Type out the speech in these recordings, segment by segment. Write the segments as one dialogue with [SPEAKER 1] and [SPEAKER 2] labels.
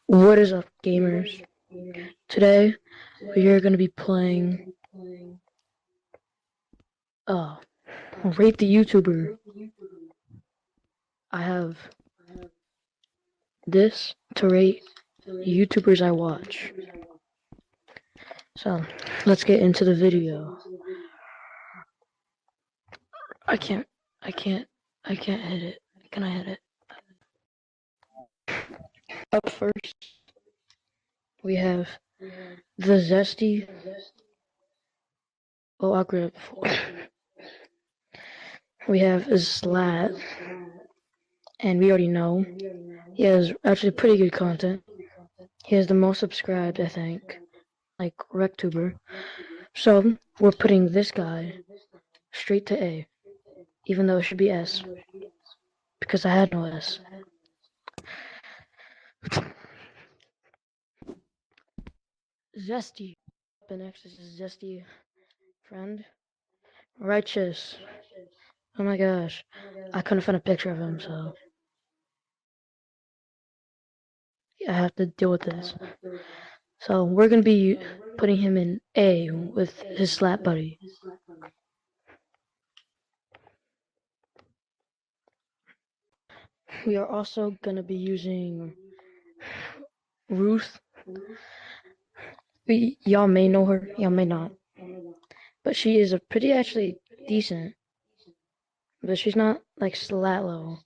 [SPEAKER 1] What is up, gamers? Today we are going to be playing Rate the YouTuber. I have this to rate YouTubers I watch. So let's get into the video. I can't hit it. Can I hit it? Up first, we have the Zesty. Oh, I'll grab it before. We have Slat, and we already know he has actually pretty good content. He has the most subscribed, I think, like rectuber. So we're putting this guy straight to A, even though it should be S, because I had no S. Zesty. Up next is Zesty friend. Righteous. Oh my gosh. I couldn't find a picture of him, so I have to deal with this. So we're going to be putting him in A with his slap buddy. We are also going to be using Ruth. Y'all may know her, y'all may not. But she is a pretty actually decent. But she's not like slat level.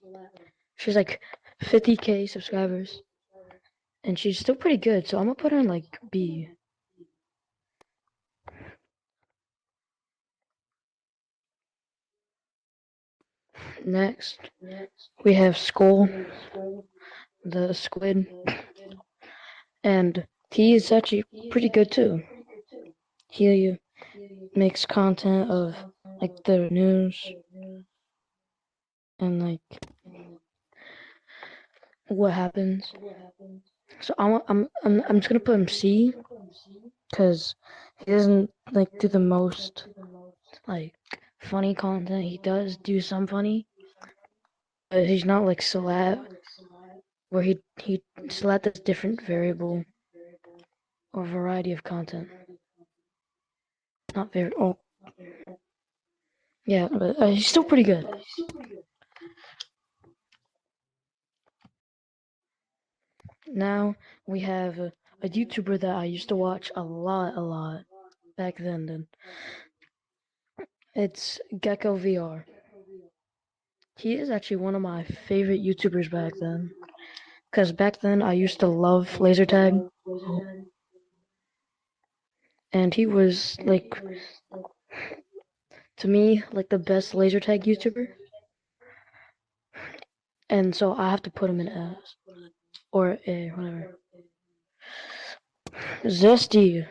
[SPEAKER 1] She's like 50k subscribers. And she's still pretty good, so I'm gonna put her in like B. Next, we have Skull, the squid. And he is actually pretty good too. He makes content of like the news and like what happens. So I'm just gonna put him C because he doesn't like do the most like funny content. He does do some funny, but he's not like Salat where he Salat does different variable or variety of content. Not very yeah, but he's still pretty good. Now we have a YouTuber that I used to watch a lot back then. It's Gecko VR. He is actually one of my favorite YouTubers back then. Because back then I used to love laser tag. And he was like, to me, like the best laser tag YouTuber. And so I have to put him in S. Or A, whatever. Zesty.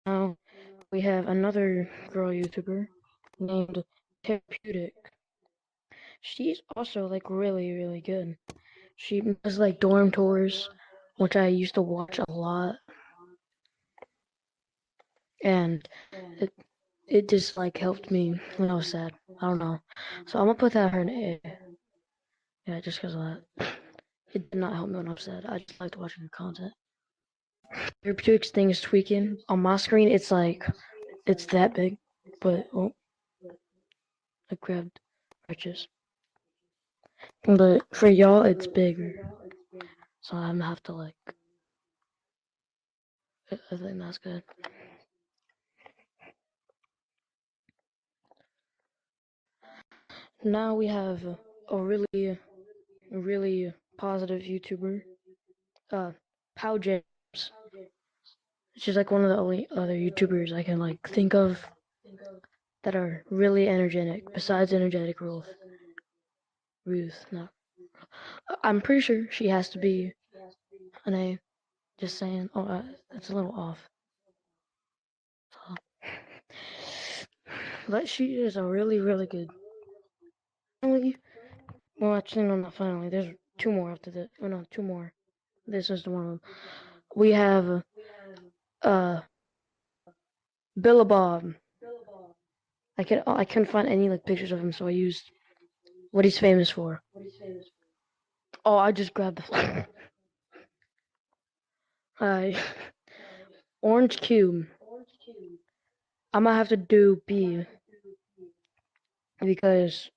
[SPEAKER 1] Now we have another girl YouTuber named Therapeutic. She's also like really good. She does like dorm tours, which I used to watch a lot, and it just like helped me when I was sad. I don't know, so I'm gonna put that her in A. Yeah, just because of that. It did not help me when I was sad. I just liked watching the content. Therapeutics thing is tweaking on my screen. It's like it's that big, but I grabbed riches. But for y'all, it's bigger, so I'm gonna have to like. I think that's good. Now we have a really positive YouTuber, Pow James. She's like one of the only other YouTubers I can like think of that are really energetic. Besides energetic Ruth, no. I'm pretty sure she has to be an A. Just saying. Oh, that's a little off. So, but she is a really good. Finally, well, actually, no, not finally. There's two more after this. Oh no, two more. This is the one of them. We have Billabong. I couldn't find any like pictures of him, so I used what he's famous for. Oh, I just grabbed the. Alright. Orange cube. I might have to do B because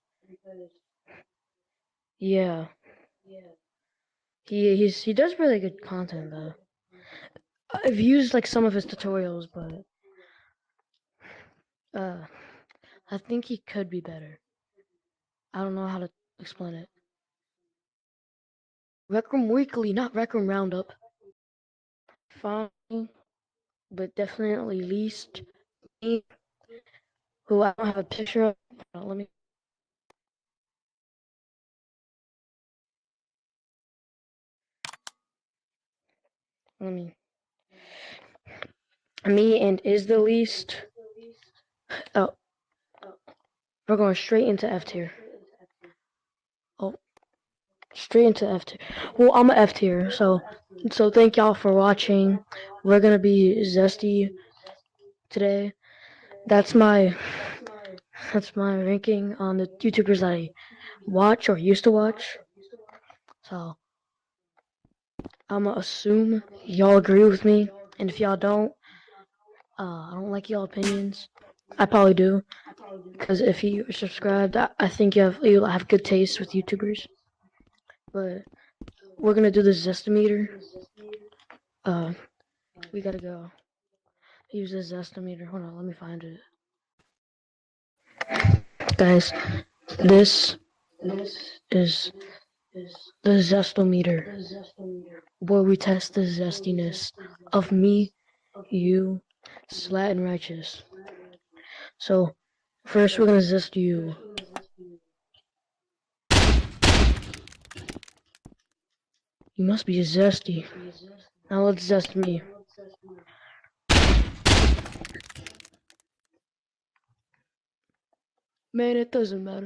[SPEAKER 1] yeah, he does really good content though. I've used like some of his tutorials, but I think he could be better. I don't know how to explain it. Rec Room Weekly, not Rec Room Roundup. Fine, but definitely least me, who I don't have a picture of. Let me. Let me. Me and is the least. Oh, we're going straight into F tier. Oh, straight into F tier. Well, I'm a F tier, so thank y'all for watching. We're gonna be zesty today. That's my ranking on the YouTubers that I watch or used to watch. So I'm gonna assume y'all agree with me, and if y'all don't, I don't like y'all opinions. I probably do, because if you subscribed, I think you'll have good taste with YouTubers. But we're gonna do the Zestimeter. We gotta go use the Zestimeter. Hold on, let me find it, guys. This is the Zestometer, where we test the zestiness of me, you, Slat, and Righteous. So first, we're gonna zest you. You must be zesty. Now let's zest me. Man, it doesn't matter.